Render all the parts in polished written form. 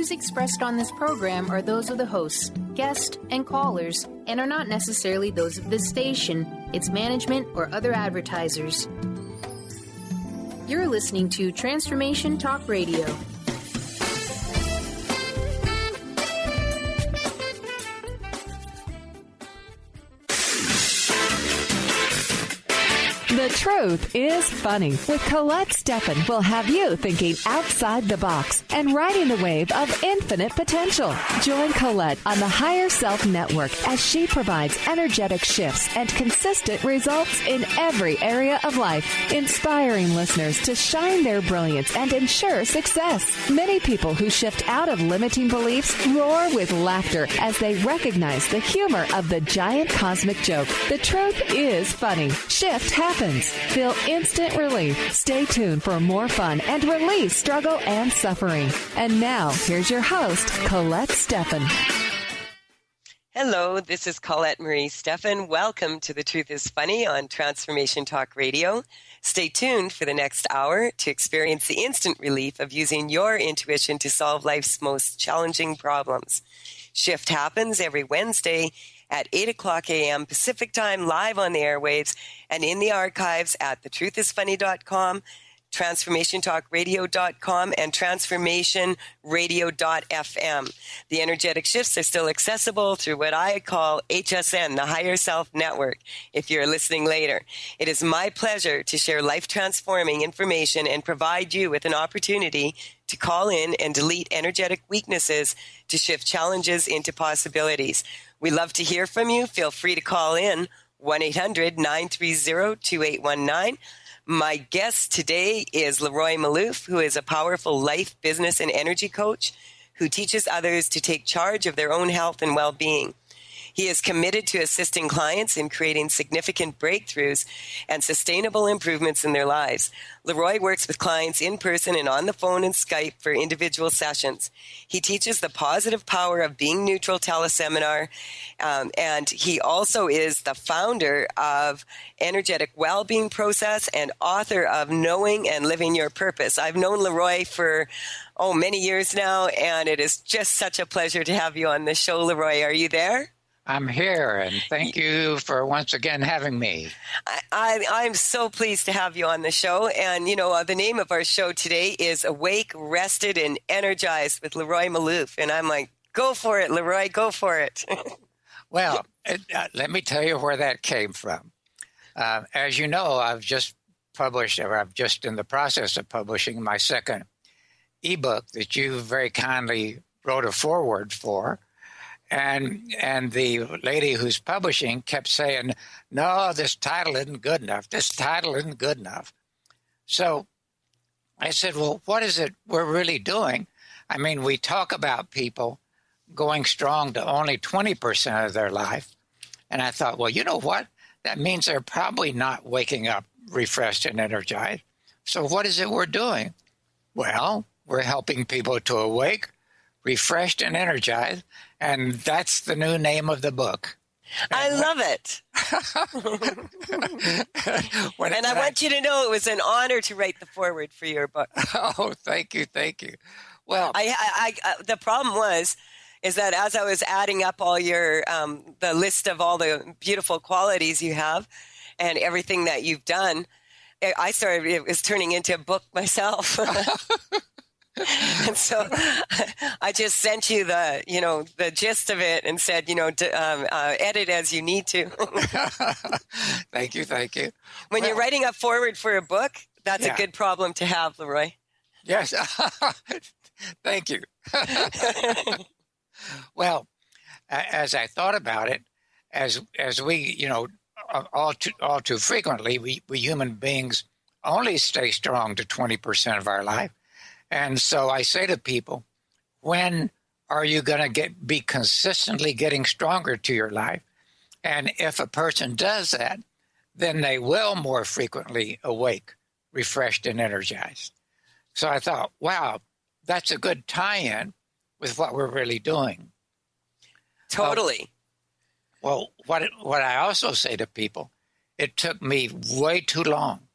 views expressed on this program are those of the hosts, guests, and callers, and are not necessarily those of this station, its management, or other advertisers. You're listening to Transformation Talk Radio. The Truth is Funny with Colette Stefan will have you thinking outside the box and riding the wave of infinite potential. Join Colette on the Higher Self Network as she provides energetic shifts and consistent results in every area of life, inspiring listeners to shine their brilliance and ensure success. Many people who shift out of limiting beliefs roar with laughter as they recognize the humor of the giant cosmic joke. The truth is funny. Shift happens. Feel instant relief. Stay tuned for more fun and release struggle and suffering. And now, here's your host, Colette Stefan. Hello, this is Colette Marie Stefan. Welcome to The Truth is Funny on Transformation Talk Radio. Stay tuned for the next hour to experience the instant relief of using your intuition to solve life's most challenging problems. Shift happens every Wednesday at 8 o'clock a.m. Pacific Time, live on the airwaves and in the archives at thetruthisfunny.com, transformationtalkradio.com, and transformationradio.fm. The energetic shifts are still accessible through what I call HSN, the Higher Self Network, if you're listening later. It is my pleasure to share life-transforming information and provide you with an opportunity to call in and delete energetic weaknesses to shift challenges into possibilities. We love to hear from you. Feel free to call in 1-800-930-2819. My guest today is Leroy Maloof, who is a powerful life, business, and energy coach who teaches others to take charge of their own health and well-being. He is committed to assisting clients in creating significant breakthroughs and sustainable improvements in their lives. Leroy works with clients in person and on the phone and Skype for individual sessions. He teaches the positive power of being neutral teleseminar, and he also is the founder of Energetic Wellbeing Process and author of Knowing and Living Your Purpose. I've known Leroy for many years now, and it is just such a pleasure to have you on the show, Leroy. Are you there? I'm here, and thank you for once again having me. I'm so pleased to have you on the show. And, the name of our show today is Awake, Rested, and Energized with Leroy Maloof. And I'm like, go for it, Leroy, go for it. Well, let me tell you where that came from. As you know, I've just published, or I'm just in the process of publishing my second ebook that you very kindly wrote a foreword for. And the lady who's publishing kept saying, no, this title isn't good enough. This title isn't good enough. So I said, well, what is it we're really doing? I mean, we talk about people going strong to only 20% of their life. And I thought, well, you know what? That means they're probably not waking up refreshed and energized. So what is it we're doing? Well, we're helping people to awake, refreshed, and energized. And that's the new name of the book. I love it. And I want you to know it was an honor to write the foreword for your book. Oh, thank you. Well, the problem is that as I was adding up all your, the list of all the beautiful qualities you have and everything that you've done, it was turning into a book myself. And so I just sent you the gist of it and said, edit as you need to. Thank you. When you're writing a foreword for a book, that's a good problem to have, Leroy. Yes. Thank you. Well, as I thought about it, as we, all too frequently, we human beings only stay strong to 20% of our life. And so I say to people, when are you going to be consistently getting stronger to your life? And if a person does that, then they will more frequently awake, refreshed, and energized. So I thought, wow, that's a good tie-in with what we're really doing. Totally. Well, what I also say to people, it took me way too long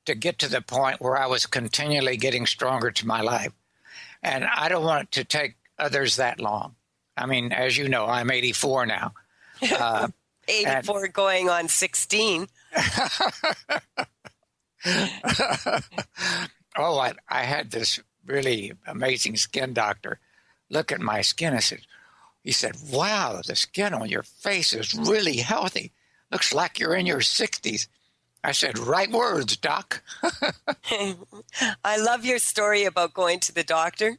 to get to the point where I was continually getting stronger to my life. And I don't want to take others that long. I mean, as you know, I'm 84 now. 84 going on 16. Oh, I had this really amazing skin doctor look at my skin. He said, wow, the skin on your face is really healthy. Looks like you're in your 60s. I said, right words, Doc. I love your story about going to the doctor.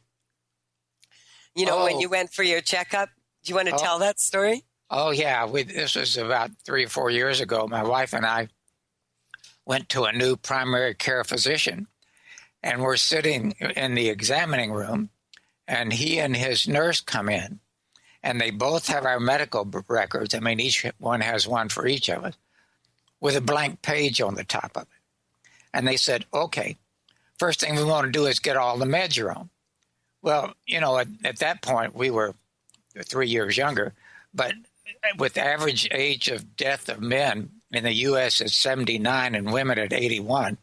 You know, when you went for your checkup. Do you want to tell that story? Oh, yeah. This was about 3 or 4 years ago. My wife and I went to a new primary care physician, and we're sitting in the examining room, and he and his nurse come in, and they both have our medical records. I mean, each one has one for each of us, with a blank page on the top of it. And they said, okay, first thing we want to do is get all the meds you're on. Well, you know, at that point, we were 3 years younger, but with the average age of death of men in the U.S. at 79 and women at 81,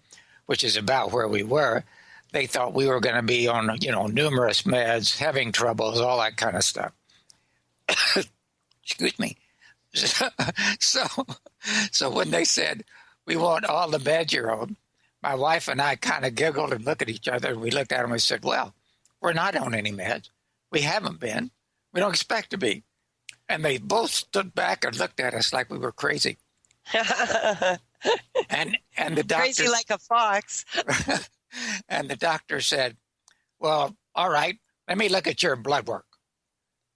which is about where we were, they thought we were going to be on, you know, numerous meds, having troubles, all that kind of stuff. Excuse me. So when they said, we want all the meds you're on, my wife and I kind of giggled and looked at each other, and we looked at them and said, well, we're not on any meds. We haven't been. We don't expect to be. And they both stood back and looked at us like we were crazy. and the doctor, crazy like a fox. And the doctor said, well, all right, let me look at your blood work.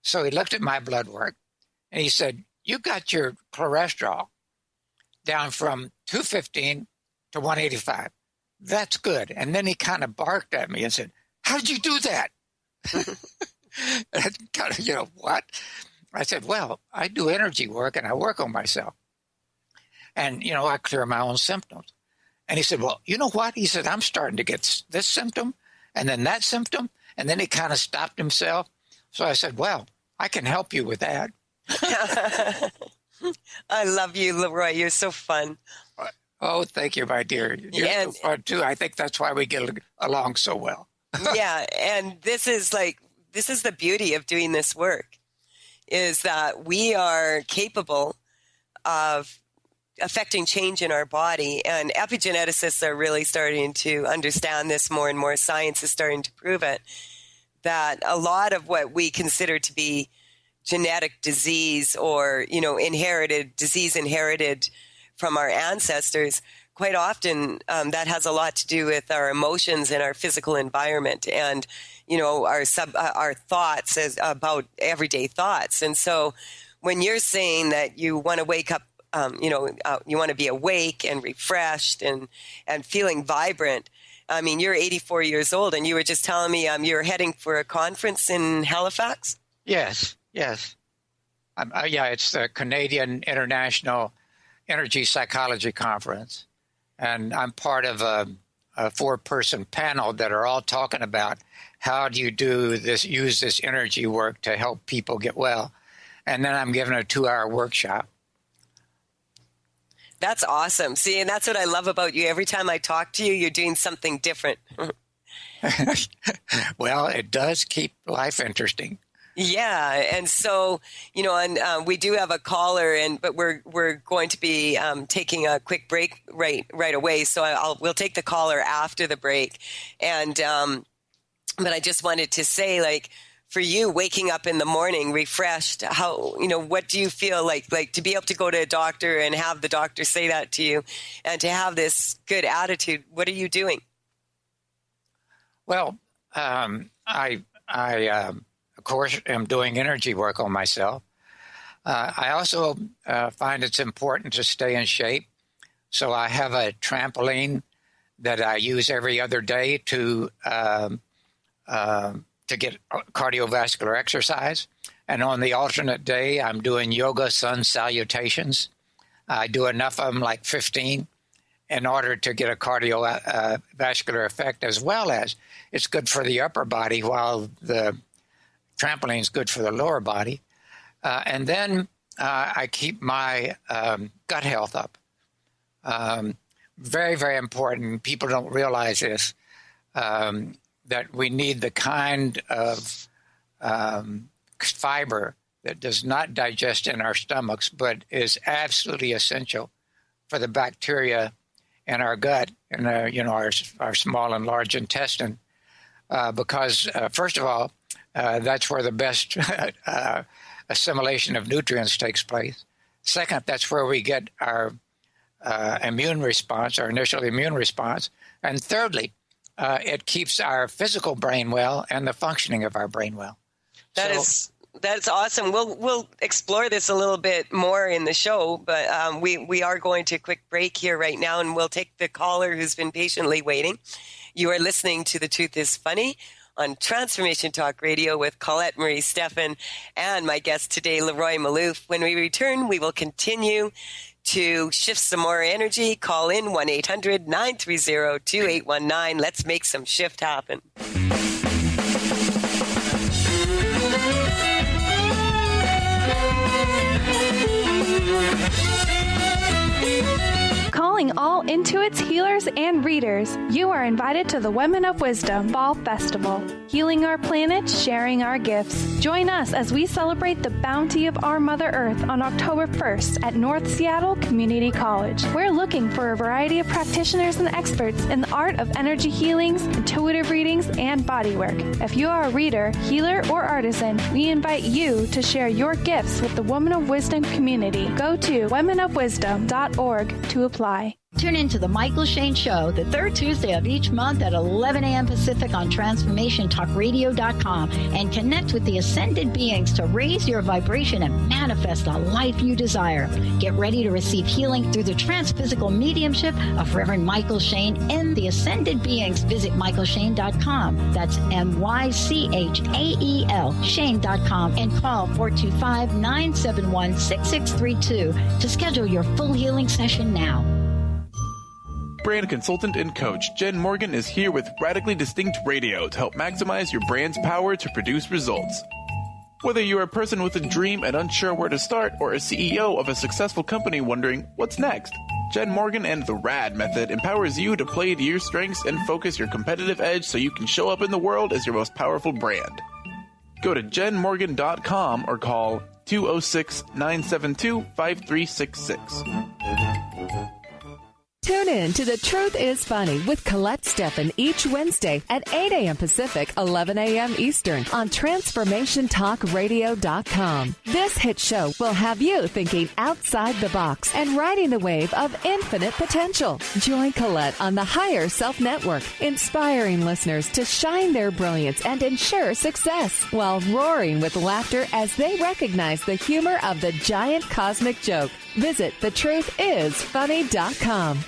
So he looked at my blood work, and he said, you got your cholesterol down from 215 to 185. That's good. And then he kind of barked at me and said, how did you do that? And kind of, you know, what? I said, well, I do energy work and I work on myself. And, you know, I clear my own symptoms. And he said, well, you know what? He said, I'm starting to get this symptom and then that symptom. And then he kind of stopped himself. So I said, well, I can help you with that. I love you, Leroy. You're so fun. Oh, thank you, my dear. You're so fun, too. I think that's why we get along so well. Yeah, and this is the beauty of doing this work, is that we are capable of affecting change in our body. And epigeneticists are really starting to understand this more and more. Science is starting to prove it, that a lot of what we consider to be genetic disease or, you know, inherited from our ancestors, quite often that has a lot to do with our emotions and our physical environment and, you know, our thoughts about everyday thoughts. And so when you're saying that you want to wake up, you want to be awake and refreshed and feeling vibrant. I mean, you're 84 years old, and you were just telling me you're heading for a conference in Halifax? Yes. Yeah, it's the Canadian International Energy Psychology Conference. And I'm part of a 4-person panel that are all talking about how do you use this energy work to help people get well. And then I'm giving a 2-hour workshop. That's awesome. See, and that's what I love about you. Every time I talk to you, you're doing something different. Well, it does keep life interesting. Yeah, and so, you know, and we do have a caller, but we're going to be taking a quick break right away. So we'll take the caller after the break, and but I just wanted to say, like, for you, waking up in the morning refreshed, how, you know, what do you feel like to be able to go to a doctor and have the doctor say that to you, and to have this good attitude? What are you doing? Well, I of course, am doing energy work on myself. I also find it's important to stay in shape. So I have a trampoline that I use every other day to get cardiovascular exercise. And on the alternate day, I'm doing yoga sun salutations. I do enough of them, like 15, in order to get a cardiovascular effect, as well as it's good for the upper body while the trampoline is good for the lower body. And then I keep my gut health up. Very, very important. People don't realize this, that we need the kind of fiber that does not digest in our stomachs, but is absolutely essential for the bacteria in our gut and our small and large intestine, because first of all, that's where the best assimilation of nutrients takes place. Second, that's where we get our immune response, our initial immune response. And thirdly, it keeps our physical brain well and the functioning of our brain well. That's awesome. We'll explore this a little bit more in the show, but we are going to a quick break here right now, and we'll take the caller who's been patiently waiting. You are listening to The Truth is Funny on Transformation Talk Radio with Colette Marie Stefan and my guest today, Leroy Maloof. When we return, we will continue to shift some more energy. Call in 1-800-930-2819. Let's make some shift happen. Calling all Intuit's healers and readers, you are invited to the Women of Wisdom Fall Festival. Healing our planet, sharing our gifts. Join us as we celebrate the bounty of our Mother Earth on October 1st at North Seattle Community College. We're looking for a variety of practitioners and experts in the art of energy healings, intuitive readings, and bodywork. If you are a reader, healer, or artisan, we invite you to share your gifts with the Women of Wisdom community. Go to womenofwisdom.org to apply. Tune in to The Michael Shane Show, the third Tuesday of each month at 11 a.m. Pacific on TransformationTalkRadio.com, and connect with the ascended beings to raise your vibration and manifest the life you desire. Get ready to receive healing through the transphysical mediumship of Reverend Michael Shane and the ascended beings. Visit MichaelShane.com. That's MyChael, Shane.com, and call 425-971-6632 to schedule your full healing session now. Brand consultant and coach Jen Morgan is here with Radically Distinct Radio to help maximize your brand's power to produce results. Whether you're a person with a dream and unsure where to start, or a CEO of a successful company wondering what's next, Jen Morgan and the RAD method empowers you to play to your strengths and focus your competitive edge so you can show up in the world as your most powerful brand. Go to jenmorgan.com or call 206-972-5366. Tune in to The Truth is Funny with Colette Stefan each Wednesday at 8 a.m. Pacific, 11 a.m. Eastern on TransformationTalkRadio.com. This hit show will have you thinking outside the box and riding the wave of infinite potential. Join Colette on the Higher Self Network, inspiring listeners to shine their brilliance and ensure success while roaring with laughter as they recognize the humor of the giant cosmic joke. Visit thetruthisfunny.com.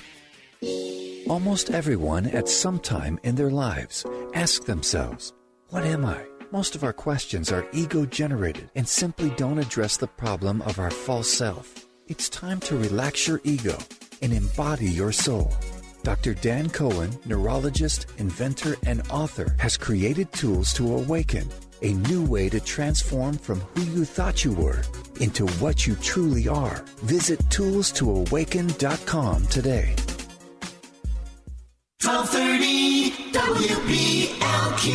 Almost everyone at some time in their lives ask themselves, what am I? Most of our questions are ego-generated and simply don't address the problem of our false self. It's time to relax your ego and embody your soul. Dr. Dan Cohen, neurologist, inventor, and author, has created tools to awaken a new way to transform from who you thought you were into what you truly are. Visit toolstoawaken.com today. 1230 WBLQ.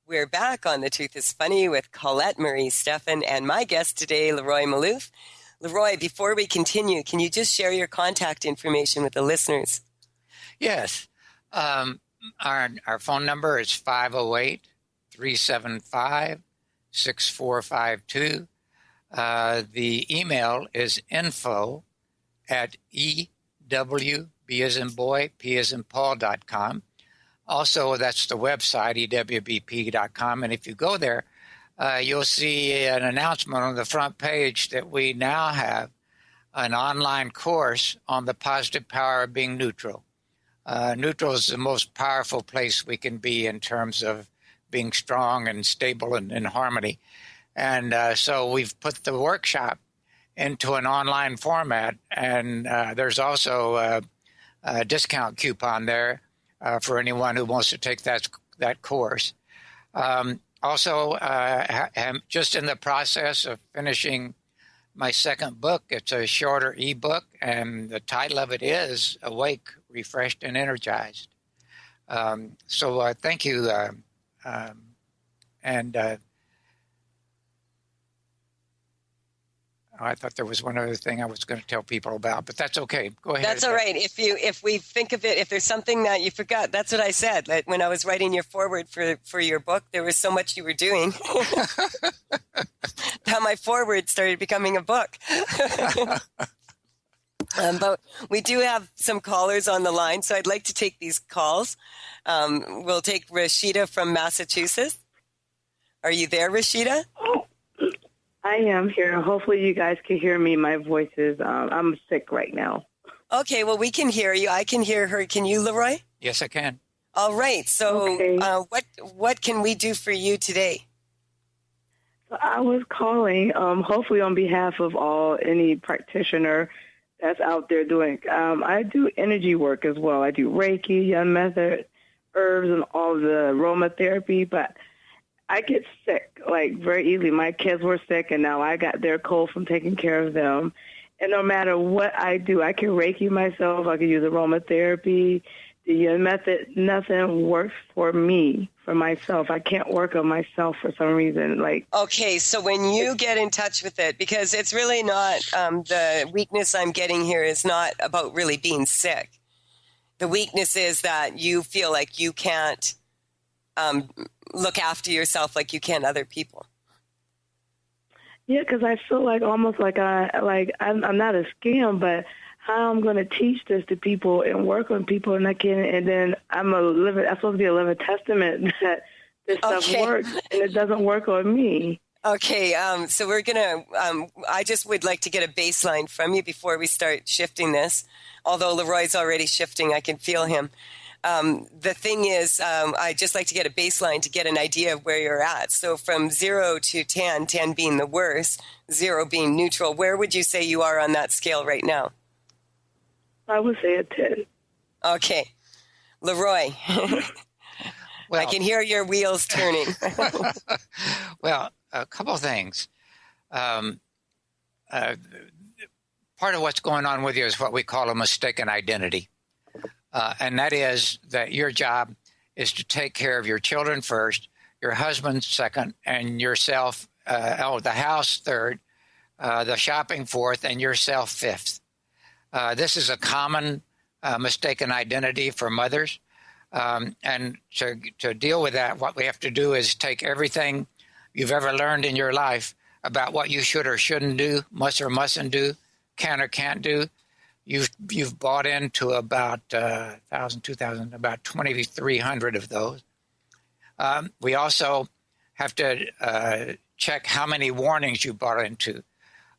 We're back on The Truth is Funny with Colette Marie Stefan and my guest today, Leroy Maloof. Leroy, before we continue, can you just share your contact information with the listeners? Yes. Our phone number is 508-375-6452. The email is info@EWB as in boy, P as in Paul.com. Also, that's the website, EWBP.com. And if you go there, you'll see an announcement on the front page that we now have an online course on the positive power of being neutral. Neutral is the most powerful place we can be in terms of being strong and stable and in harmony. And so we've put the workshop into an online format, and there's also a discount coupon there for anyone who wants to take that course. Also, I'm just in the process of finishing my second book. It's a shorter ebook, and the title of it is Awake, Refreshed, and Energized. So thank you. I thought there was one other thing I was going to tell people about, but that's okay. Go ahead. That's all right. If we think of it, if there's something that you forgot, that's what I said. Like when I was writing your foreword for your book, there was so much you were doing that my foreword started becoming a book. But we do have some callers on the line, so I'd like to take these calls. We'll take Rashida from Massachusetts. Are you there, Rashida? I am here. Hopefully you guys can hear me. My voice is, I'm sick right now. Okay, well, we can hear you. I can hear her. Can you, Leroy? Yes, I can. All right. So Okay. What can we do for you today? So I was calling, hopefully on behalf of any practitioner that's out there doing. I do energy work as well. I do Reiki, Young Method, herbs, and all the aromatherapy, but I get sick, like, very easily. My kids were sick, and now I got their cold from taking care of them. And no matter what I do, I can Reiki myself. I can use aromatherapy, the Young Method. Nothing works for me, for myself. I can't work on myself for some reason. Okay, so when you get in touch with it, because it's really not, the weakness I'm getting here is not about really being sick. The weakness is that you feel like you can't look after yourself like you can other people. Yeah, because I feel like almost like I'm not a scam, but how I'm going to teach this to people and work on people, and I can, and then I'm supposed to be a living testament that this stuff works, and it doesn't work on me. Okay, so we're gonna. I just would like to get a baseline from you before we start shifting this. Although Leroy's already shifting, I can feel him. The thing is, I just like to get a baseline to get an idea of where you're at. So from 0 to 10, 10 being the worst, 0 being neutral, where would you say you are on that scale right now? I would say a 10. Okay. Leroy, well, I can hear your wheels turning. Well, a couple of things. Part of what's going on with you is what we call a mistaken identity. And that is that your job is to take care of your children first, your husband second, and yourself, the house third, the shopping fourth, and yourself fifth. This is a common mistaken identity for mothers. And to deal with that, what we have to do is take everything you've ever learned in your life about what you should or shouldn't do, must or mustn't do, can or can't do. You've bought into about 1,000, 2,000, about 2,300 of those. We also have to check how many warnings you bought into.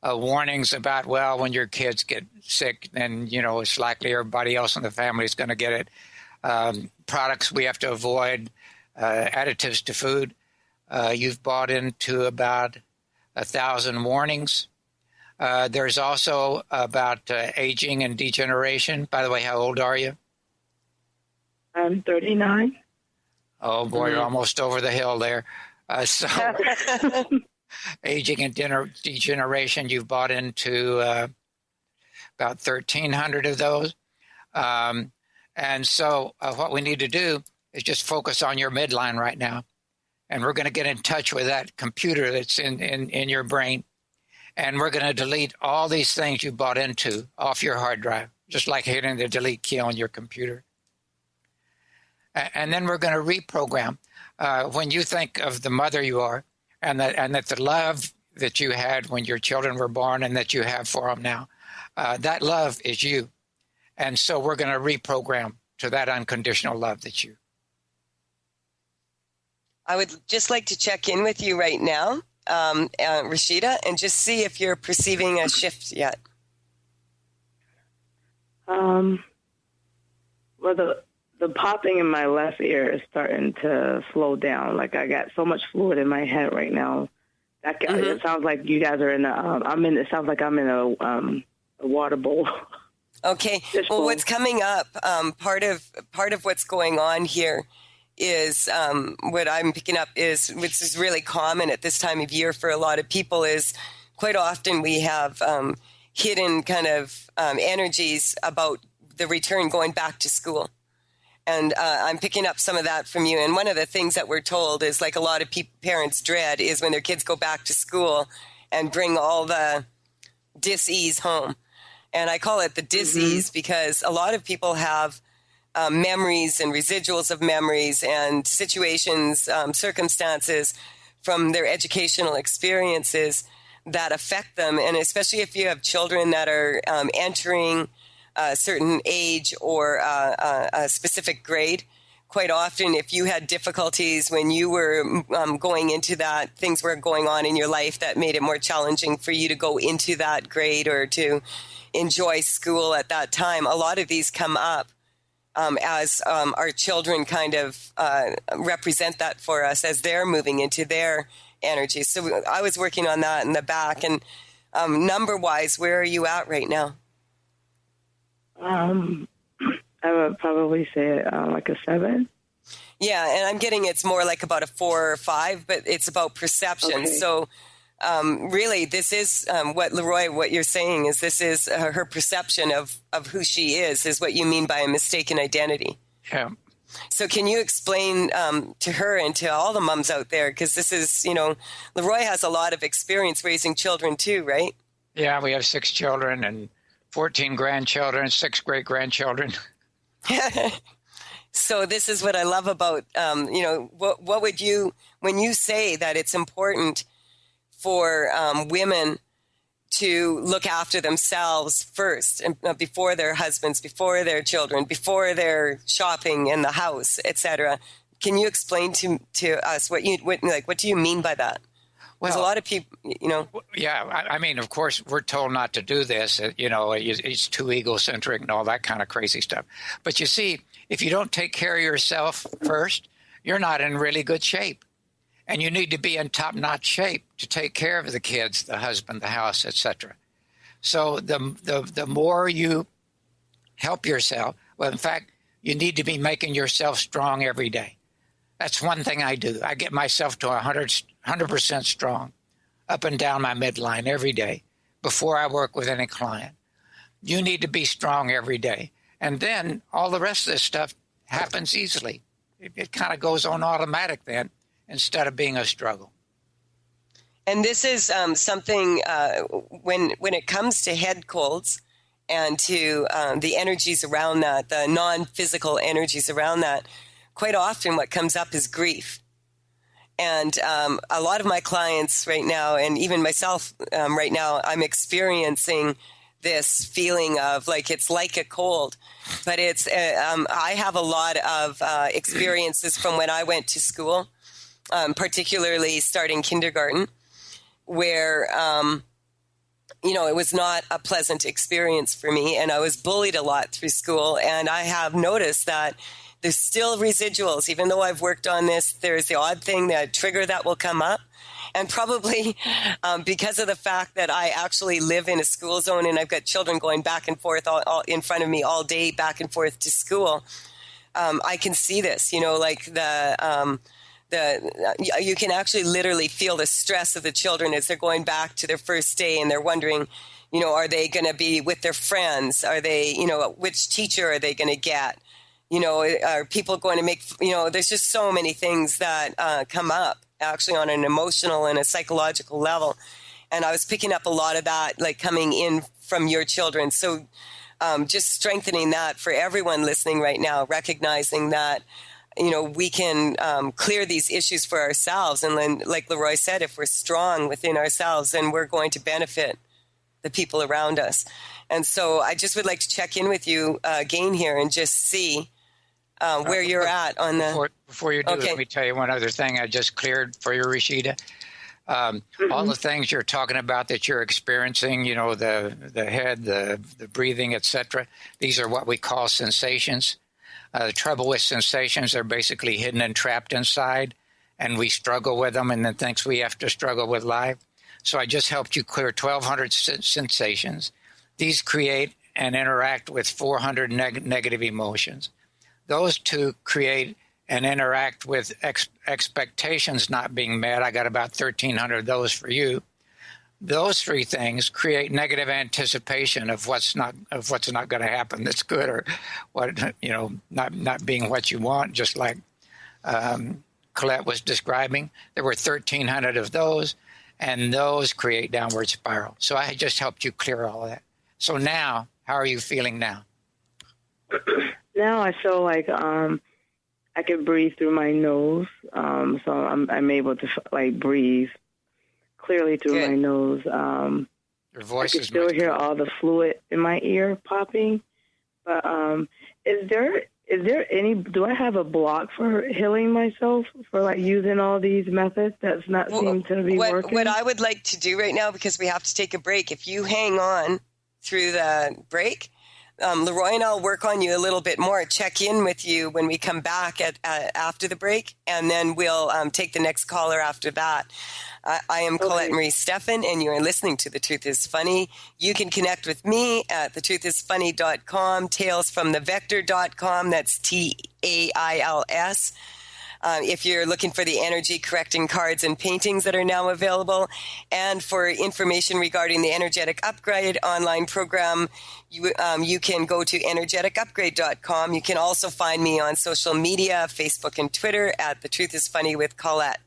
Warnings about, well, when your kids get sick, then, it's likely everybody else in the family is going to get it. Products we have to avoid, additives to food. You've bought into about 1,000 warnings. There's also about aging and degeneration. By the way, how old are you? I'm 39. Oh, boy, you're almost over the hill there. So aging and degeneration, you've bought into about 1,300 of those. And so what we need to do is just focus on your midline right now. And we're going to get in touch with that computer that's in your brain. And we're going to delete all these things you bought into off your hard drive, just like hitting the delete key on your computer. And then we're going to reprogram. When you think of the mother you are, and that the love that you had when your children were born and that you have for them now, that love is you. And so we're going to reprogram to that unconditional love that's you. I would just like to check in with you right now, Rashida, and just see if you're perceiving a shift yet. Well, the popping in my left ear is starting to slow down. Like, I got so much fluid in my head right now. It sounds like you guys are in it sounds like I'm in a water bowl. Okay. Well, what's coming up, part of what's going on here is what I'm picking up is, which is really common at this time of year for a lot of people, is quite often we have hidden kind of energies about the return going back to school. And I'm picking up some of that from you. And one of the things that we're told is, like a lot of parents dread, is when their kids go back to school and bring all the dis-ease home. And I call it the dis-ease because a lot of people have memories and residuals of memories and situations, circumstances from their educational experiences that affect them. And especially if you have children that are entering a certain age or a specific grade, quite often if you had difficulties when you were going into that, things were going on in your life that made it more challenging for you to go into that grade or to enjoy school at that time. A lot of these come up as our children kind of represent that for us as they're moving into their energy. So I was working on that in the back. And number-wise, where are you at right now? I would probably say like a 7. Yeah, and I'm getting it's more like about a 4 or 5, but it's about perception. Okay. So really, this is what Leroy, what you're saying is this is her perception of who she is what you mean by a mistaken identity. Yeah. So can you explain to her and to all the moms out there, because this is, Leroy has a lot of experience raising children too, right? Yeah, we have 6 children and 14 grandchildren, 6 great-grandchildren. So this is what I love about, what would you, when you say that it's important for women to look after themselves first, and before their husbands, before their children, before their shopping in the house, etc. Can you explain to us what do you mean by that? Well, a lot of people, Yeah, I mean, of course, we're told not to do this. It's too egocentric and all that kind of crazy stuff. But you see, if you don't take care of yourself first, you're not in really good shape. And you need to be in top-notch shape to take care of the kids, the husband, the house, etc. So the more you help yourself, well, in fact, you need to be making yourself strong every day. That's one thing I do. I get myself to 100% strong up and down my midline every day before I work with any client. You need to be strong every day. And then all the rest of this stuff happens easily. It kind of goes on automatic then, instead of being a struggle. And this is something when it comes to head colds and to the energies around that, the non-physical energies around that, quite often what comes up is grief. And a lot of my clients right now, and even myself right now, I'm experiencing this feeling of like it's like a cold. But it's I have a lot of experiences from when I went to school, particularly starting kindergarten, where, it was not a pleasant experience for me. And I was bullied a lot through school. And I have noticed that there's still residuals. Even though I've worked on this, there's the odd thing, the trigger that will come up. And probably because of the fact that I actually live in a school zone and I've got children going back and forth all in front of me all day, back and forth to school, I can see this, like you can actually literally feel the stress of the children as they're going back to their first day and they're wondering, are they going to be with their friends? Are they, which teacher are they going to get? Are people going to make, there's just so many things that come up actually on an emotional and a psychological level. And I was picking up a lot of that, like coming in from your children. So just strengthening that for everyone listening right now, recognizing that, we can clear these issues for ourselves. And then, like Leroy said, if we're strong within ourselves, then we're going to benefit the people around us. And so I just would like to check in with you again here and just see where you're at on the... Before you do, okay. Let me tell you one other thing I just cleared for you, Rashida. All the things you're talking about that you're experiencing, the head, the breathing, etc. These are what we call sensations. The trouble with sensations, they're basically hidden and trapped inside, and we struggle with them and then thinks we have to struggle with life. So I just helped you clear 1,200 sensations. These create and interact with 400 negative emotions. Those two create and interact with expectations not being met. I got about 1,300 of those for you. those three things create negative anticipation of what's not going to happen that's good, or what, not being what you want. Just like Colette was describing, there were 1,300 of those, and those create downward spiral. So I just helped you clear all of that. So now, how are you feeling now? Now I feel like I can breathe through my nose, so I'm able to breathe clearly through my nose. Your voice I can still hear all the fluid in my ear popping. But is there any? Do I have a block for healing myself for using all these methods? That's not seem to be working. What I would like to do right now, because we have to take a break, if you hang on through the break, Leroy and I'll work on you a little bit more, check in with you when we come back after the break, and then we'll take the next caller after that. I am Colette Marie Stefan, and you are listening to The Truth is Funny. You can connect with me at thetruthisfunny.com, talesfromthevector.com, that's TAILS. If you're looking for the energy correcting cards and paintings that are now available, and for information regarding the Energetic Upgrade online program, you can go to energeticupgrade.com. You can also find me on social media, Facebook and Twitter at The Truth is Funny with Colette.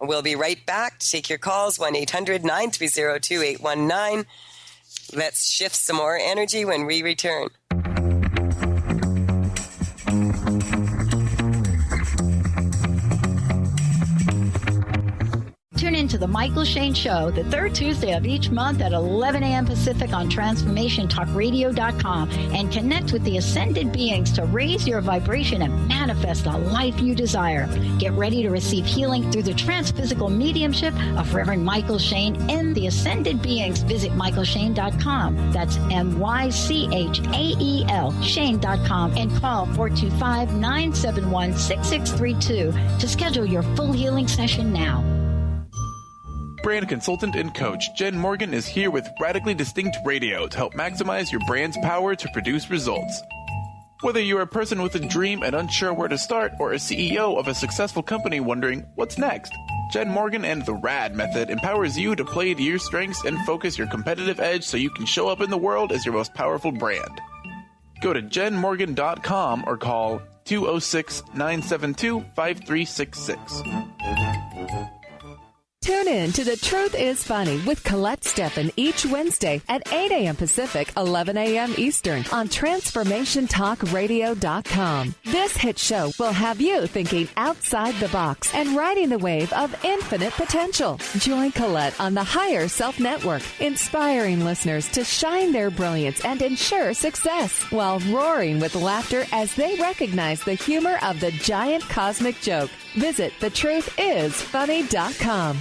We'll be right back to take your calls, 1-800-930-2819. Let's shift some more energy when we return. Tune in to The Michael Shane Show the third Tuesday of each month at 11 a.m. Pacific on TransformationTalkRadio.com and connect with the ascended beings to raise your vibration and manifest the life you desire. Get ready to receive healing through the transphysical mediumship of Reverend Michael Shane and the ascended beings. Visit MichaelShane.com. That's MyChael, Shane.com, and call 425-971-6632 to schedule your full healing session now. Brand consultant and coach Jen Morgan is here with Radically Distinct Radio to help maximize your brand's power to produce results. Whether you're a person with a dream and unsure where to start, or a CEO of a successful company wondering what's next, Jen Morgan and the RAD method empowers you to play to your strengths and focus your competitive edge so you can show up in the world as your most powerful brand. Go to jenmorgan.com or call 206-972-5366. Tune in to The Truth is Funny with Colette Stefan each Wednesday at 8 a.m. Pacific, 11 a.m. Eastern on TransformationTalkRadio.com. This hit show will have you thinking outside the box and riding the wave of infinite potential. Join Colette on the Higher Self Network, inspiring listeners to shine their brilliance and ensure success while roaring with laughter as they recognize the humor of the giant cosmic joke. Visit thetruthисfunny.com.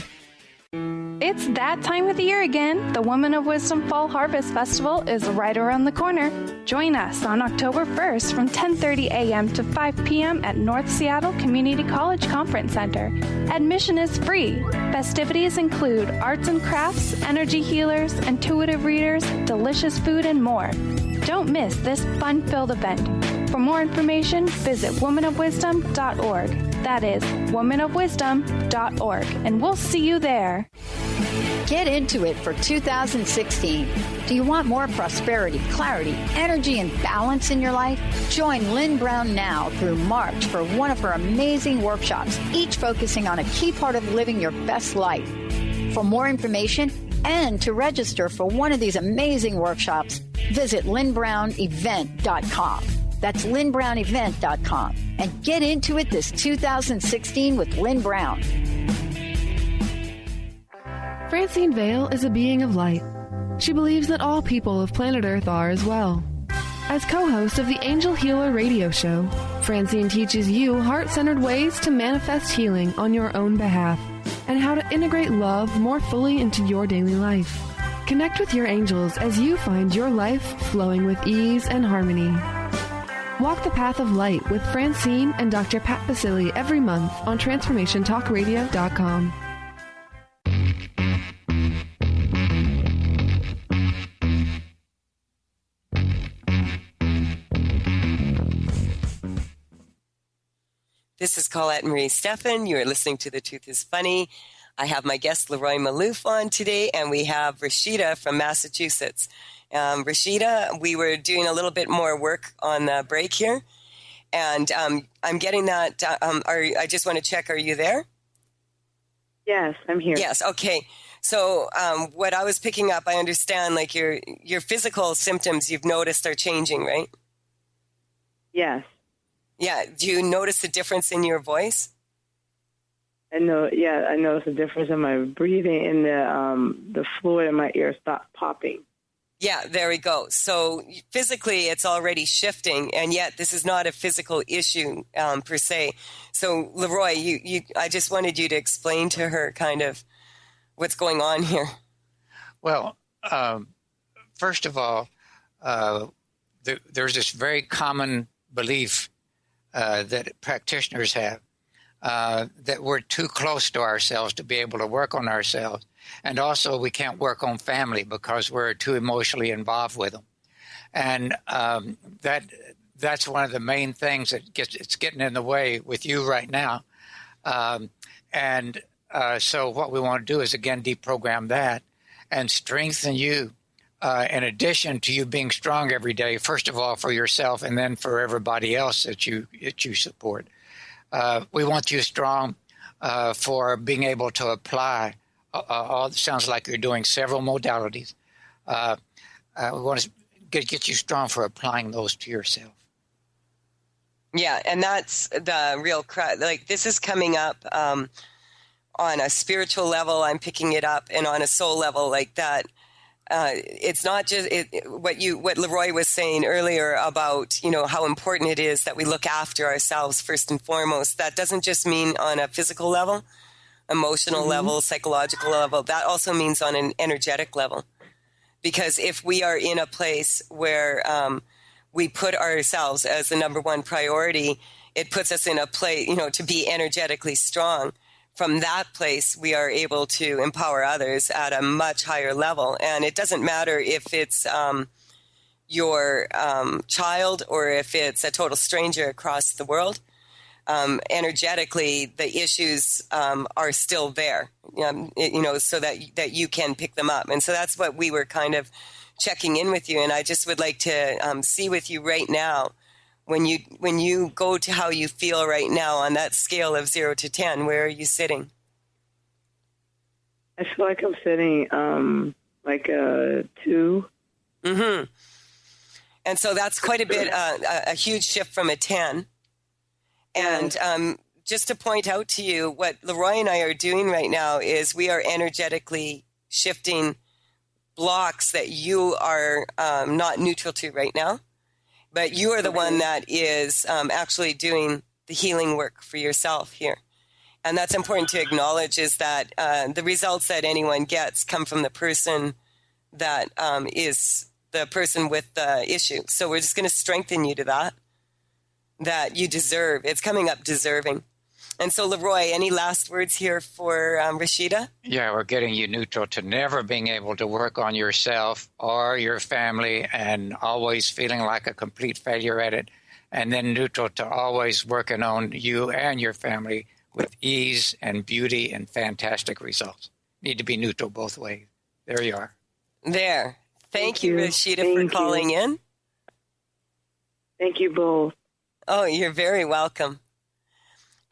It's that time of the year again. The Woman of Wisdom Fall Harvest Festival is right around the corner. Join us on October 1st from 10:30 a.m. to 5 p.m. at North Seattle Community College Conference Center. Admission is free. Festivities include arts and crafts, energy healers, intuitive readers, delicious food, and more. Don't miss this fun-filled event. For more information, visit womanofwisdom.org. That is womanofwisdom.org, and we'll see you there. Get into it for 2016. Do you want more prosperity, clarity, energy, and balance in your life? Join Lynn Brown now through March for one of her amazing workshops, each focusing on a key part of living your best life. For more information and to register for one of these amazing workshops, visit lynnbrownevent.com. That's lynnbrownevent.com. And get into it this 2016 with Lynn Brown. Francine Vale is a being of light. She believes that all people of planet Earth are as well. As co-host of the Angel Healer radio show, Francine teaches you heart-centered ways to manifest healing on your own behalf and how to integrate love more fully into your daily life. Connect with your angels as you find your life flowing with ease and harmony. Walk the path of light with Francine and Dr. Pat Basili every month on TransformationTalkRadio.com. This is Colette Marie Stefan. You are listening to The Truth is Funny. I have my guest Leroy Malouf on today, and we have Rashida from Massachusetts. Rashida, we were doing a little bit more work on the break here, and I'm getting that. I just want to check, are you there? Yes, I'm here. Yes, okay. So what I was picking up, I understand, like your physical symptoms you've noticed are changing, right? Yes. Yeah. Do you notice a difference in your voice? I know. Yeah, I noticed a difference in my breathing, and the fluid in my ear stopped popping. Yeah, there we go. So physically, it's already shifting, and yet this is not a physical issue per se. So Leroy, I just wanted you to explain to her kind of what's going on here. Well, first of all, there's this very common belief that practitioners have that we're too close to ourselves to be able to work on ourselves. And also we can't work on family because we're too emotionally involved with them. And that's one of the main things that it's getting in the way with you right now. So what we want to do is, again, deprogram that and strengthen you in addition to you being strong every day, first of all, for yourself and then for everybody else that you support. We want you strong for being able to apply. It sounds like you're doing several modalities. We want to get you strong for applying those to yourself. Yeah, and that's the real like this is coming up on a spiritual level. I'm picking it up, and on a soul level, like that. It's not just what Leroy was saying earlier about, how important it is that we look after ourselves first and foremost. That doesn't just mean on a physical level, emotional level, psychological level. That also means on an energetic level. Because if we are in a place where we put ourselves as the number one priority, it puts us in a place, to be energetically strong. From that place, we are able to empower others at a much higher level. And it doesn't matter if it's your child or if it's a total stranger across the world. Energetically, the issues are still there, so that you can pick them up. And so that's what we were kind of checking in with you. And I just would like to see with you right now, when you go to how you feel right now on that scale of 0 to 10, where are you sitting? I feel like I'm sitting like a 2. Mm-hmm. And so that's quite a bit, a huge shift from a 10. And just to point out to you, what Leroy and I are doing right now is we are energetically shifting blocks that you are not neutral to right now. But you are the one that is actually doing the healing work for yourself here. And that's important to acknowledge, is that the results that anyone gets come from the person that is the person with the issue. So we're just going to strengthen you to that you deserve. It's coming up deserving. And so, Leroy, any last words here for Rashida? Yeah, we're getting you neutral to never being able to work on yourself or your family and always feeling like a complete failure at it. And then neutral to always working on you and your family with ease and beauty and fantastic results. Need to be neutral both ways. There you are. There. Thank you, Rashida, for calling in. Thank you both. Oh, you're very welcome.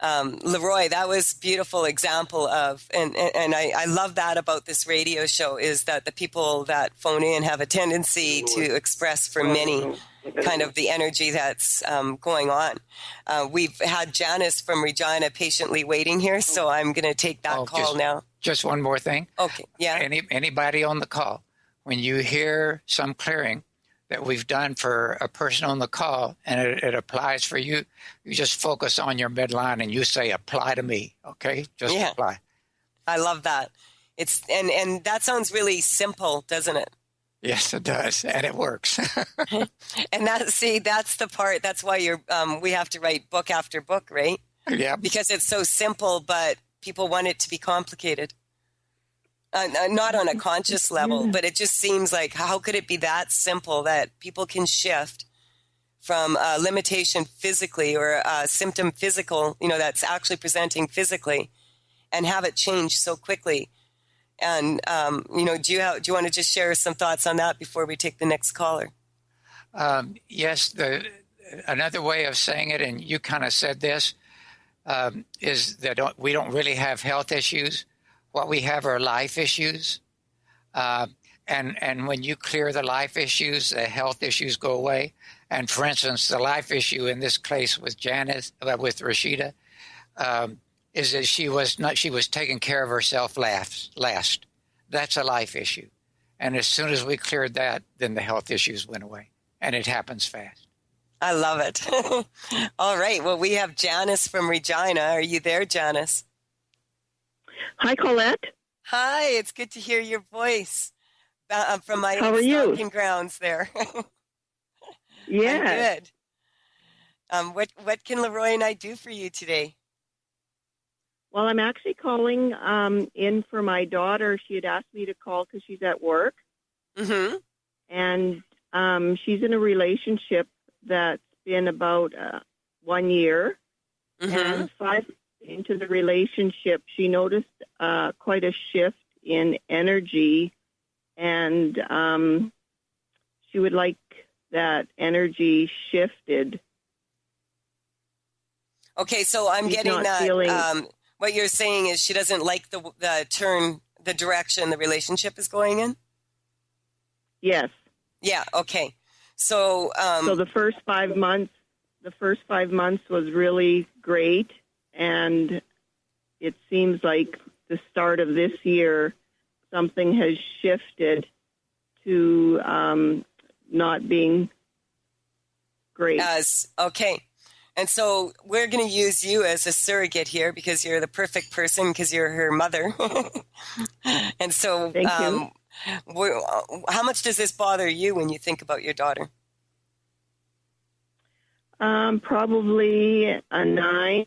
Leroy, that was a beautiful example of, and I love that about this radio show, is that the people that phone in have a tendency to express for many kind of the energy that's going on. We've had Janice from Regina patiently waiting here, so I'm going to take that call now. Just one more thing. Okay, yeah. Anybody on the call, when you hear some clearing that we've done for a person on the call and it applies for you, you just focus on your midline and you say, apply to me, okay? Just apply. I love that. It's and that sounds really simple, doesn't it? Yes, it does, and it works. And that's the part, that's why we have to write book after book, right? Yeah. Because it's so simple, but people want it to be complicated. Not on a conscious level, but it just seems like, how could it be that simple that people can shift from a limitation physically or a symptom physical, that's actually presenting physically, and have it change so quickly. And, do you want to just share some thoughts on that before we take the next caller? Yes, another way of saying it, and you kind of said this, is that we don't really have health issues. What we have are life issues. And when you clear the life issues, the health issues go away. And for instance, the life issue in this case with with Rashida, is that she was taking care of herself last. That's a life issue. And as soon as we cleared that, then the health issues went away. And it happens fast. I love it. All right. Well, we have Janice from Regina. Are you there, Janice? Hi, Colette. Hi. It's good to hear your voice. I'm from my stalking grounds there. Yeah. I'm good. What can Leroy and I do for you today? Well, I'm actually calling in for my daughter. She had asked me to call because she's at work. Mm-hmm. And she's in a relationship that's been about 1 year. Mm-hmm. And 5 into the relationship, she noticed quite a shift in energy. And she would like that energy shifted. Okay, so I'm getting that. What you're saying is she doesn't like the direction the relationship is going in? Yes. Yeah, okay. So the first 5 months was really great, and it seems like the start of this year something has shifted to not being great. Okay. And so we're going to use you as a surrogate here because you're the perfect person because you're her mother. And so Thank you. How much does this bother you when you think about your daughter? Probably a 9.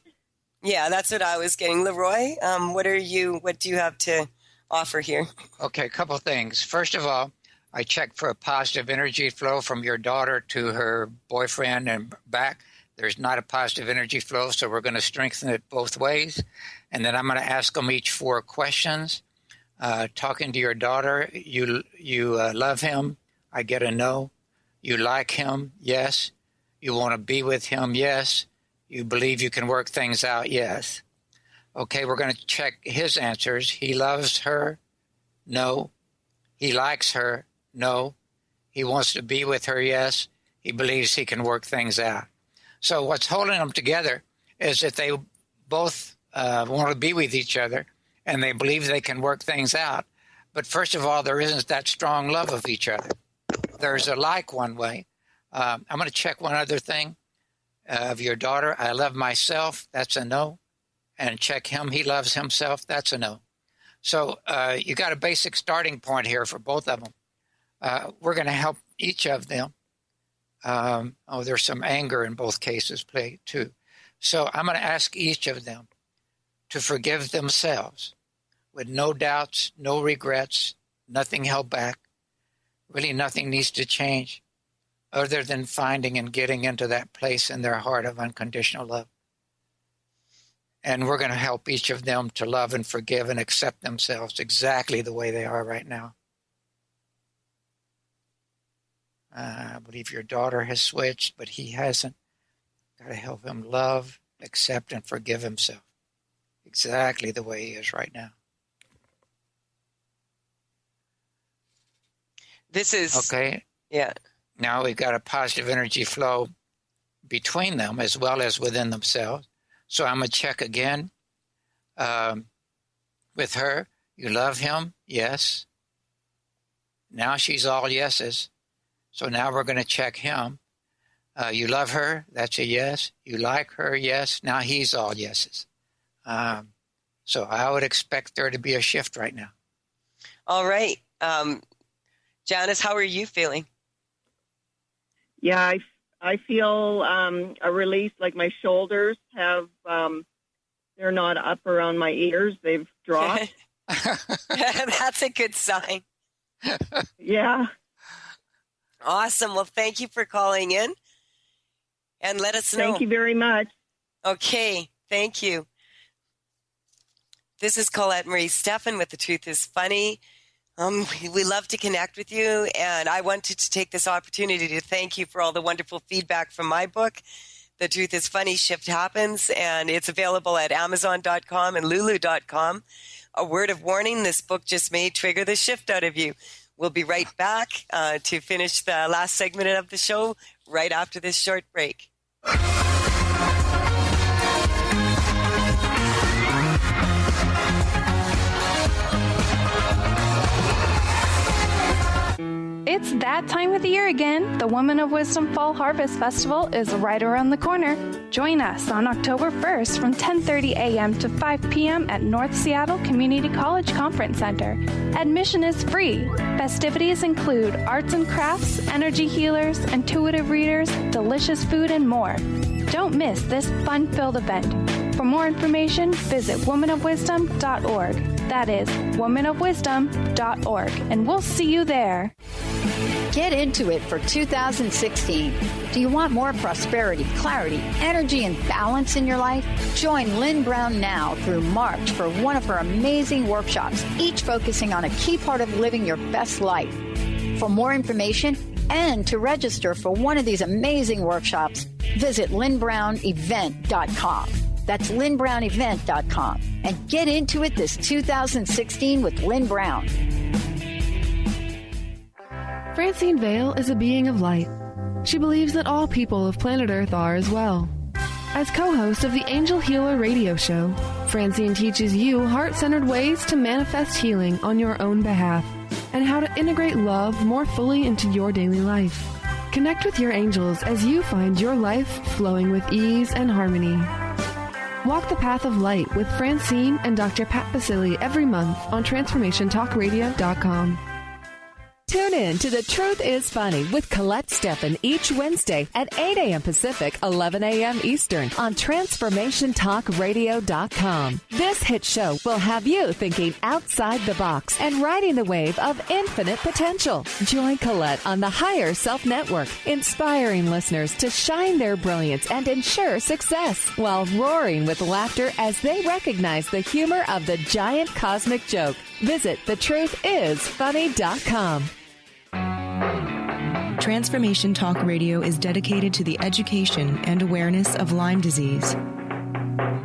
Yeah, that's what I was getting. Leroy, what do you have to offer here? Okay, a couple things. First of all, I checked for a positive energy flow from your daughter to her boyfriend and back. There's not a positive energy flow, so we're going to strengthen it both ways. And then I'm going to ask them each 4 questions. Talking to your daughter, you love him, I get a no. You like him, yes. You want to be with him, yes. You believe you can work things out, yes. Okay, we're going to check his answers. He loves her, no. He likes her, no. He wants to be with her, yes. He believes he can work things out. So what's holding them together is that they both want to be with each other and they believe they can work things out. But first of all, there isn't that strong love of each other. There's a like one way. I'm going to check one other thing of your daughter. I love myself. That's a no. And check him. He loves himself. That's a no. So you got a basic starting point here for both of them. We're going to help each of them. There's some anger in both cases play too. So I'm going to ask each of them to forgive themselves with no doubts, no regrets, nothing held back. Really nothing needs to change other than finding and getting into that place in their heart of unconditional love. And we're going to help each of them to love and forgive and accept themselves exactly the way they are right now. I believe your daughter has switched, but he hasn't. Got to help him love, accept, and forgive himself exactly the way he is right now. This is... Okay. Yeah. Now we've got a positive energy flow between them as well as within themselves. So I'm going to check again with her. You love him? Yes. Now she's all yeses. So now we're going to check him. You love her? That's a yes. You like her? Yes. Now he's all yeses. So I would expect there to be a shift right now. All right. Janice, how are you feeling? Yeah, I feel a release, like my shoulders have, they're not up around my ears. They've dropped. That's a good sign. Yeah. Awesome. Well, thank you for calling in and let us know. Thank you very much. Okay. Thank you. This is Colette Marie Stefan with The Truth is Funny. We love to connect with you, and I wanted to take this opportunity to thank you for all the wonderful feedback from my book, The Truth is Funny, Shift Happens, and it's available at Amazon.com and Lulu.com. A word of warning, this book just may trigger the shift out of you. We'll be right back to finish the last segment of the show right after this short break. It's that time of the year again. The Women of Wisdom Fall Harvest Festival is right around the corner. Join us on October 1st from 10:30 a.m. to 5 p.m. at North Seattle Community College Conference Center. Admission is free. Festivities include arts and crafts, energy healers, intuitive readers, delicious food, and more. Don't miss this fun-filled event. For more information, visit womanofwisdom.org. That is womanofwisdom.org, and we'll see you there. Get into it for 2016. Do you want more prosperity, clarity, energy, and balance in your life? Join Lynn Brown now through March for one of her amazing workshops, each focusing on a key part of living your best life. For more information and to register for one of these amazing workshops, visit lynnbrownevent.com. That's lynnbrownevent.com. And get into it this 2016 with Lynn Brown. Francine Vale is a being of light. She believes that all people of planet Earth are as well. As co-host of the Angel Healer radio show, Francine teaches you heart-centered ways to manifest healing on your own behalf and how to integrate love more fully into your daily life. Connect with your angels as you find your life flowing with ease and harmony. Walk the path of light with Francine and Dr. Pat Basili every month on TransformationTalkRadio.com. Tune in to The Truth is Funny with Colette Stefan each Wednesday at 8 a.m. Pacific, 11 a.m. Eastern on TransformationTalkRadio.com. This hit show will have you thinking outside the box and riding the wave of infinite potential. Join Colette on the Higher Self Network, inspiring listeners to shine their brilliance and ensure success while roaring with laughter as they recognize the humor of the giant cosmic joke. Visit thetruthisfunny.com. Transformation Talk Radio is dedicated to the education and awareness of Lyme disease.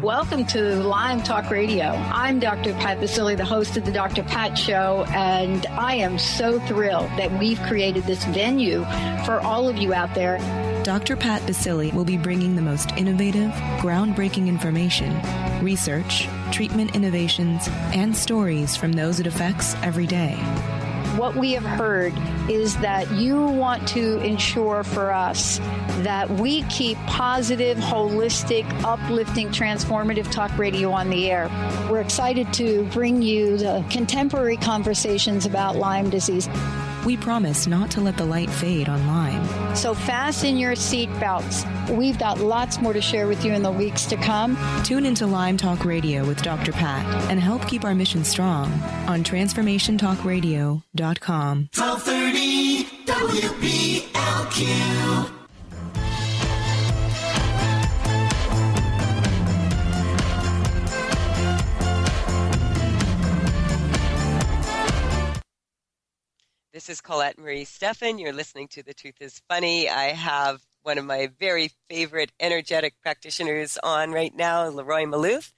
Welcome to Lyme Talk Radio. I'm Dr. Pat Basili, the host of the Dr. Pat Show, and I am so thrilled that we've created this venue for all of you out there. Dr. Pat Basili will be bringing the most innovative, groundbreaking information, research, treatment innovations, and stories from those it affects every day. What we have heard is that you want to ensure for us that we keep positive, holistic, uplifting, transformative talk radio on the air. We're excited to bring you the contemporary conversations about Lyme disease. We promise not to let the light fade on Lyme. So fasten your seatbelts. We've got lots more to share with you in the weeks to come. Tune into Lyme Talk Radio with Dr. Pat and help keep our mission strong on TransformationTalkRadio.com. 1230 WBLQ. This is Colette Marie Stefan. You're listening to The Truth is Funny. I have one of my very favorite energetic practitioners on right now, Leroy Malouf.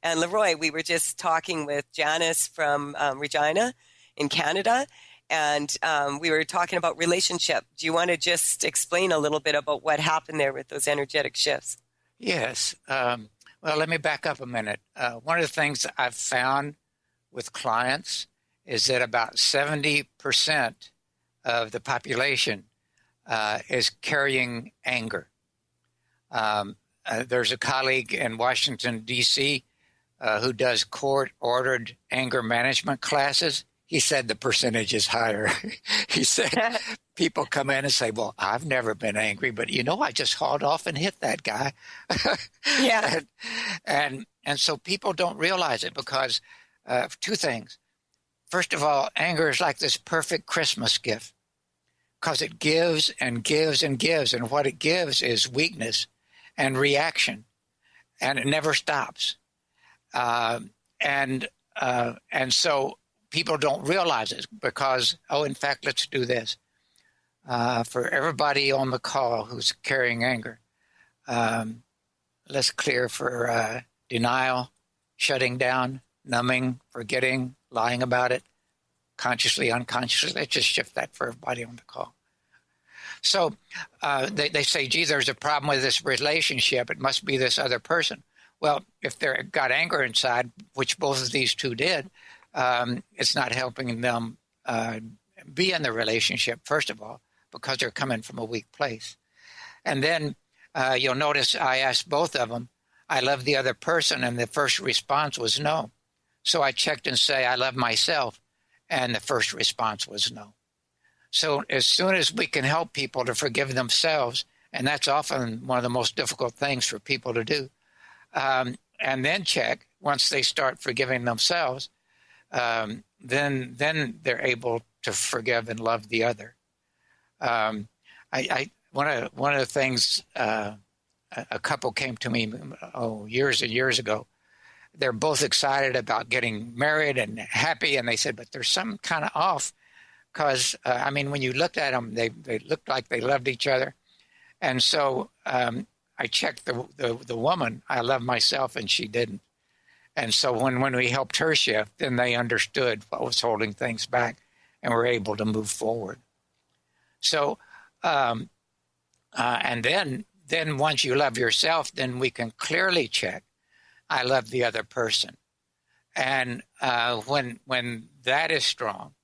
And Leroy, we were just talking with Janice from Regina in Canada, and we were talking about relationship. Do you want to just explain a little bit about what happened there with those energetic shifts? Yes. Well, let me back up a minute. One of the things I've found with clients is that about 70% of the population is carrying anger. There's a colleague in Washington, D.C., who does court-ordered anger management classes. He said the percentage is higher. He said people come in and say, well, I've never been angry, but, I just hauled off and hit that guy. Yeah. And so people don't realize it because two things. First of all, anger is like this perfect Christmas gift because it gives and gives and gives. And what it gives is weakness and reaction, and it never stops. And so people don't realize it because, in fact, let's do this. For everybody on the call who's carrying anger, let's clear for denial, shutting down, numbing, forgetting, lying about it, consciously, unconsciously. Let's just shift that for everybody on the call. So they say, gee, there's a problem with this relationship. It must be this other person. Well, if they've got anger inside, which both of these two did, it's not helping them be in the relationship, first of all, because they're coming from a weak place. And then you'll notice I asked both of them, I love the other person, and the first response was no. So I checked and say, I love myself, and the first response was no. So as soon as we can help people to forgive themselves, and that's often one of the most difficult things for people to do, and then check, once they start forgiving themselves, then they're able to forgive and love the other. One of the things, a couple came to me years and years ago. They're both excited about getting married and happy, and they said, but there's something kind of off because, when you looked at them, they looked like they loved each other. And so I checked the woman. I love myself, and she didn't. And so when we helped her shift, then they understood what was holding things back and were able to move forward. So, and then once you love yourself, then we can clearly check, I love the other person. And when that is strong,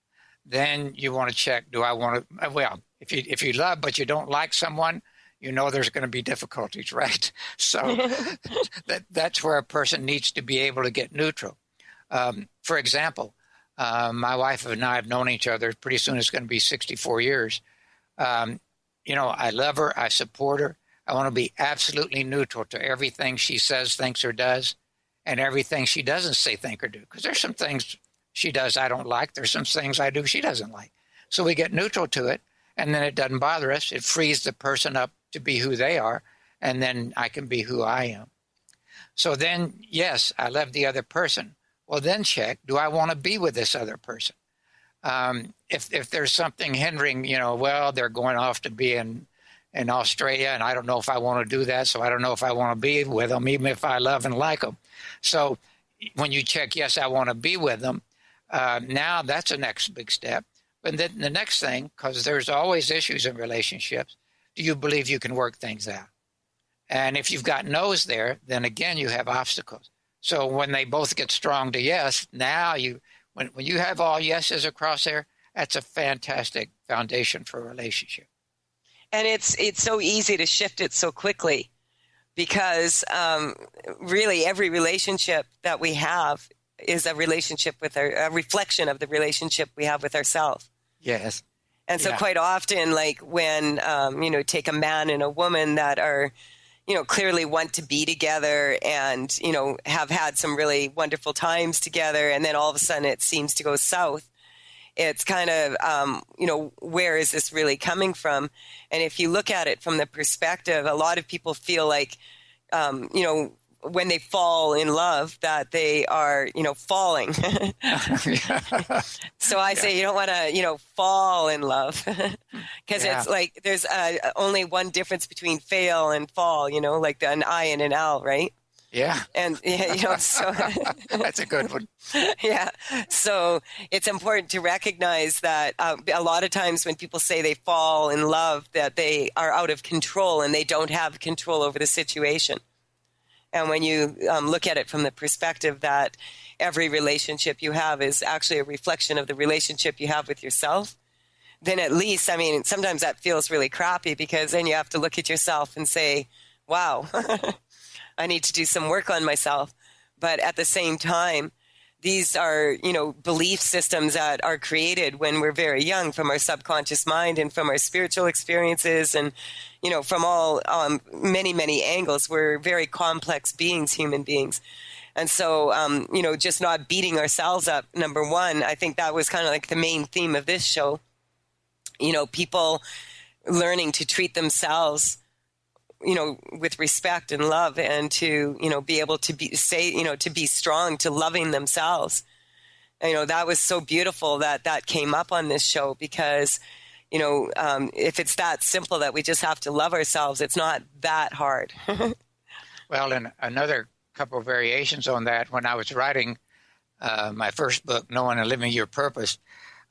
then you want to check, do I want to, well, if you love but you don't like someone, you know there's going to be difficulties, right? So that's where a person needs to be able to get neutral. For example, my wife and I have known each other. Pretty soon it's going to be 64 years. I love her. I support her. I want to be absolutely neutral to everything she says, thinks, or does, and everything she doesn't say, think, or do. Because there's some things she does I don't like. There's some things I do she doesn't like. So we get neutral to it, and then it doesn't bother us. It frees the person up to be who they are, and then I can be who I am. So then, yes, I love the other person. Well, then check, do I want to be with this other person? If there's something hindering, they're going off to be in Australia, and I don't know if I want to do that, so I don't know if I want to be with them, even if I love and like them. So when you check, yes, I want to be with them, now that's the next big step. But then the next thing, because there's always issues in relationships, do you believe you can work things out? And if you've got no's there, then again, you have obstacles. So when they both get strong to yes, now when you have all yeses across there, that's a fantastic foundation for a relationship. And it's so easy to shift it so quickly because really every relationship that we have is a relationship with a reflection of the relationship we have with ourselves. Yes. And so quite often, like when, take a man and a woman that are, clearly want to be together and, have had some really wonderful times together. And then all of a sudden it seems to go south. It's kind of, where is this really coming from? And if you look at it from the perspective, a lot of people feel like, when they fall in love, that they are, falling. So I say you don't want to, fall in love because it's like there's only one difference between fail and fall, like an I and an L, right? Yeah. And, so that's a good one. Yeah. So it's important to recognize that a lot of times when people say they fall in love, that they are out of control and they don't have control over the situation. And when you look at it from the perspective that every relationship you have is actually a reflection of the relationship you have with yourself, then at least, sometimes that feels really crappy because then you have to look at yourself and say, wow, I need to do some work on myself. But at the same time, these are, belief systems that are created when we're very young from our subconscious mind and from our spiritual experiences and, from all many, many angles. We're very complex beings, human beings. And so, just not beating ourselves up, number one, I think that was kind of like the main theme of this show. People learning to treat themselves with respect and love, and to, be able to to be strong, to loving themselves. That was so beautiful that came up on this show, because, if it's that simple that we just have to love ourselves, it's not that hard. Well, and another couple of variations on that, when I was writing my first book, Knowing and Living Your Purpose,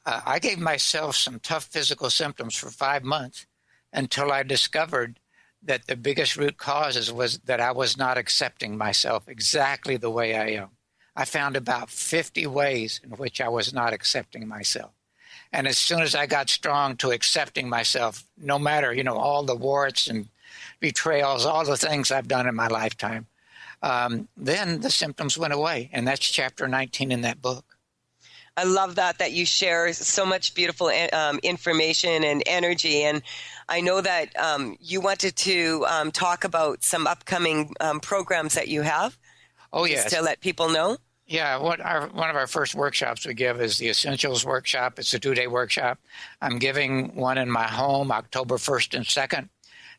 I gave myself some tough physical symptoms for 5 months until I discovered that the biggest root causes was that I was not accepting myself exactly the way I am. I found about 50 ways in which I was not accepting myself. And as soon as I got strong to accepting myself, no matter, all the warts and betrayals, all the things I've done in my lifetime, then the symptoms went away. And that's chapter 19 in that book. I love that you share so much beautiful information and energy. And I know that you wanted to talk about some upcoming programs that you have. Oh, yes. Just to let people know. Yeah, one of our first workshops we give is the Essentials Workshop. It's a 2-day workshop. I'm giving one in my home October 1st and 2nd.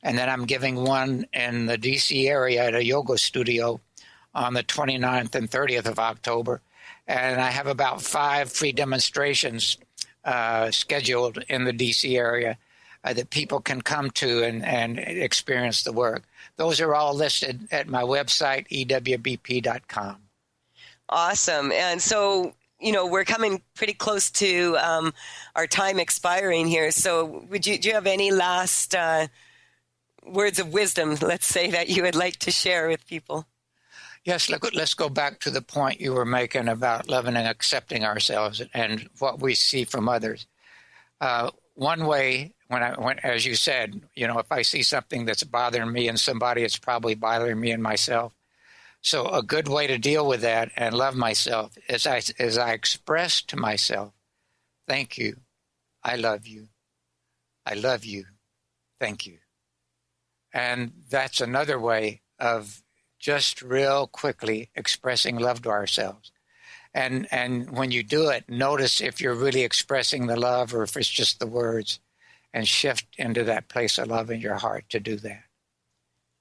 And then I'm giving one in the D.C. area at a yoga studio on the 29th and 30th of October. And I have about 5 free demonstrations scheduled in the D.C. area that people can come to and experience the work. Those are all listed at my website, ewbp.com. Awesome. And so, we're coming pretty close to our time expiring here. So do you have any last words of wisdom, let's say, that you would like to share with people? Yes, let's go back to the point you were making about loving and accepting ourselves and what we see from others. One way, when as you said, if I see something that's bothering me in somebody, it's probably bothering me in myself. So a good way to deal with that and love myself is I express to myself, thank you, I love you, thank you. And that's another way of just real quickly expressing love to ourselves. And when you do it, notice if you're really expressing the love or if it's just the words, and shift into that place of love in your heart to do that.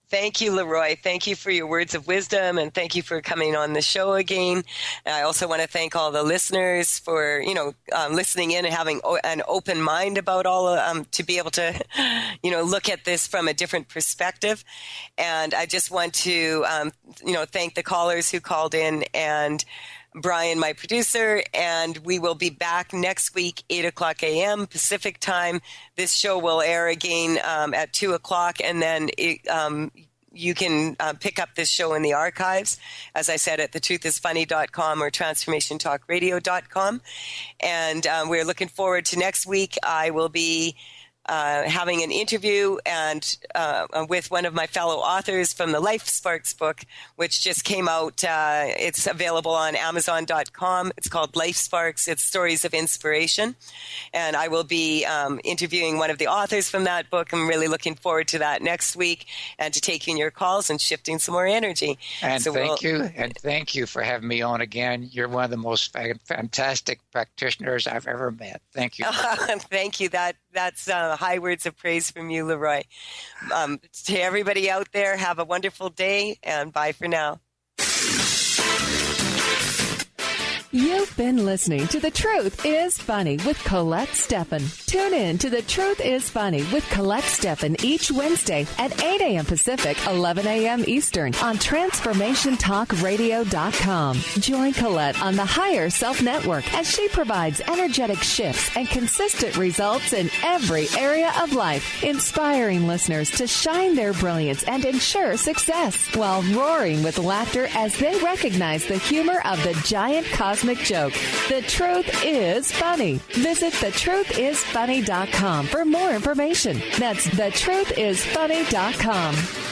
Thank you, Leroy. Thank you for your words of wisdom, and thank you for coming on the show again. And I also want to thank all the listeners for, listening in and having an open mind about all, to be able to, look at this from a different perspective. And I just want to, thank the callers who called in, and Brian, my producer, and we will be back next week, 8:00 a.m. Pacific time. This show will air again at 2:00, and then you can pick up this show in the archives, as I said, at thetruthisfunny.com or transformationtalkradio.com. And we're looking forward to next week. I will be having an interview and with one of my fellow authors from the Life Sparks book, which just came out. It's available on Amazon.com. It's called Life Sparks. It's Stories of Inspiration. And I will be interviewing one of the authors from that book. I'm really looking forward to that next week and to taking your calls and shifting some more energy. And so thank you for having me on again. You're one of the most fantastic practitioners I've ever met. Thank you. Thank you. That's high words of praise from you, Leroy. To everybody out there, have a wonderful day, and bye for now. You've been listening to The Truth is Funny with Colette Stefan. Tune in to The Truth is Funny with Colette Stefan each Wednesday at 8 a.m. Pacific, 11 a.m. Eastern on TransformationTalkRadio.com. Join Colette on the Higher Self Network as she provides energetic shifts and consistent results in every area of life, inspiring listeners to shine their brilliance and ensure success while roaring with laughter as they recognize the humor of the giant cosmic joke. The Truth is Funny. Visit thetruthisfunny.com for more information. That's thetruthisfunny.com.